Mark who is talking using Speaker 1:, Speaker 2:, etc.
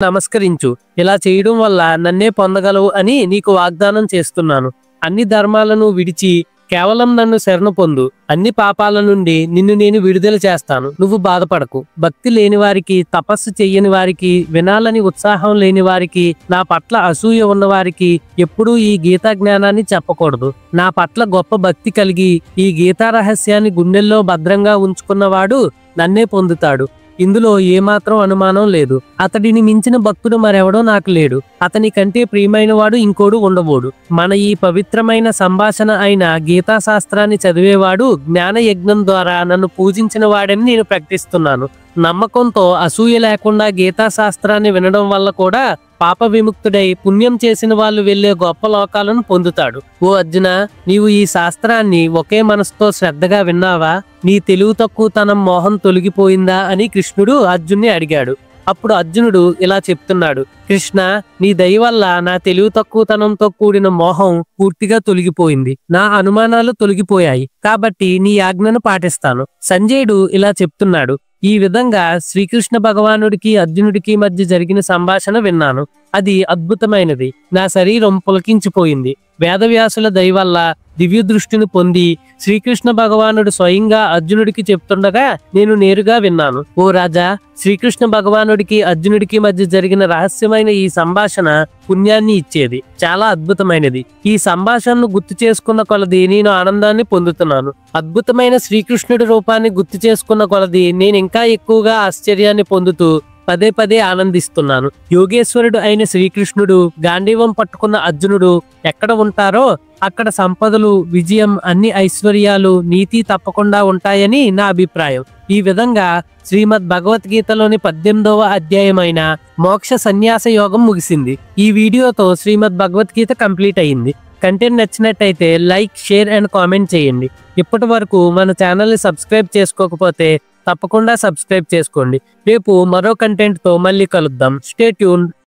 Speaker 1: నమస్కరించు. ఇలా చేయడం వల్ల నన్నే పొందగలవు అని నీకు వాగ్దానం చేస్తున్నాను. అన్ని ధర్మాలను విడిచి కేవలం నన్ను శరణు పొందు. అన్ని పాపాల నుండి నిన్ను నేను విడుదల చేస్తాను. నువ్వు బాధపడకు. భక్తి లేని వారికి, తపస్సు చెయ్యని వారికి, వినాలని ఉత్సాహం లేని వారికి, నా పట్ల అసూయ ఉన్న వారికి ఎప్పుడూ ఈ గీతా జ్ఞానాన్ని చెప్పకూడదు. నా పట్ల గొప్ప భక్తి కలిగి ఈ గీతా రహస్యాన్ని గుండెల్లో భద్రంగా ఉంచుకున్నవాడు నన్నే పొందుతాడు. ఇందులో ఏమాత్రం అనుమానం లేదు. అతడిని మించిన భక్తుడు మరెవడో నాకు లేడు. అతని కంటే ప్రియమైన వాడు ఇంకోడు ఉండబోడు. మన ఈ పవిత్రమైన సంభాషణ అయిన గీతా శాస్త్రాన్ని చదివేవాడు జ్ఞాన యజ్ఞం ద్వారా నన్ను పూజించిన వాడని నేను ప్రకటిస్తున్నాను. నమ్మకంతో అసూయ లేకుండా గీతా శాస్త్రాన్ని వినడం వల్ల కూడా పాప విముక్తుడై పుణ్యం చేసిన వాళ్ళు వెళ్లే గొప్ప లోకాలను పొందుతాడు. ఓ అర్జున, నీవు ఈ శాస్త్రాన్ని ఒకే మనసుతో శ్రద్ధగా విన్నావా? నీ తెలివి తక్కువతనం మోహం తొలగిపోయిందా అని కృష్ణుడు అర్జున్ని అడిగాడు. అప్పుడు అర్జునుడు ఇలా చెప్తున్నాడు, కృష్ణ, నీ దయ వల్ల నా తెలివి తక్కువతనంతో కూడిన మోహం పూర్తిగా తొలగిపోయింది. నా అనుమానాలు తొలగిపోయాయి. కాబట్టి నీ ఆజ్ఞను పాటిస్తాను. సంజయుడు ఇలా చెప్తున్నాడు, ఈ విధంగా శ్రీకృష్ణ భగవానుడికి అర్జునుడికి మధ్య జరిగిన సంభాషణ విన్నాను. అది అద్భుతమైనది. నా శరీరం పులకించిపోయింది. వేదవ్యాసుల దయ వల్ల దివ్య దృష్టిని పొంది శ్రీకృష్ణ భగవానుడు స్వయంగా అర్జునుడికి చెప్తుండగా నేను నేరుగా విన్నాను. ఓ రాజా, శ్రీకృష్ణ భగవానుడికి అర్జునుడికి మధ్య జరిగిన రహస్యమైన ఈ సంభాషణ పుణ్యాన్ని ఇచ్చేది. చాలా అద్భుతమైనది. ఈ సంభాషణను గుర్తు చేసుకున్న కొలది నేను ఆనందాన్ని పొందుతున్నాను. అద్భుతమైన శ్రీకృష్ణుడి రూపాన్ని గుర్తు చేసుకున్న కొలది నేను ఇంకా ఎక్కువగా ఆశ్చర్యాన్ని పొందుతూ పదే పదే ఆనందిస్తున్నాను. యోగేశ్వరుడు అయిన శ్రీకృష్ణుడు, గాంధీవం పట్టుకున్న అర్జునుడు ఎక్కడ ఉంటారో అక్కడ సంపదలు, విజయం, అన్ని ఐశ్వర్యాలు, నీతి తప్పకుండా ఉంటాయని నా అభిప్రాయం. ఈ విధంగా శ్రీమద్ భగవద్గీతలోని 18వ అధ్యాయమైన మోక్ష సన్యాస యోగం ముగిసింది. ఈ వీడియోతో శ్రీమద్ భగవద్గీత కంప్లీట్ అయింది. కంటెంట్ నచ్చినట్టయితే లైక్, షేర్ అండ్ కామెంట్ చేయండి. ఇప్పటి వరకు మన ఛానల్ని సబ్స్క్రైబ్ చేసుకోకపోతే తప్పకుండా సబ్స్క్రైబ్ చేసుకోండి. రేపు మరో కంటెంట్తో మళ్ళీ కలుద్దాం. Stay tune.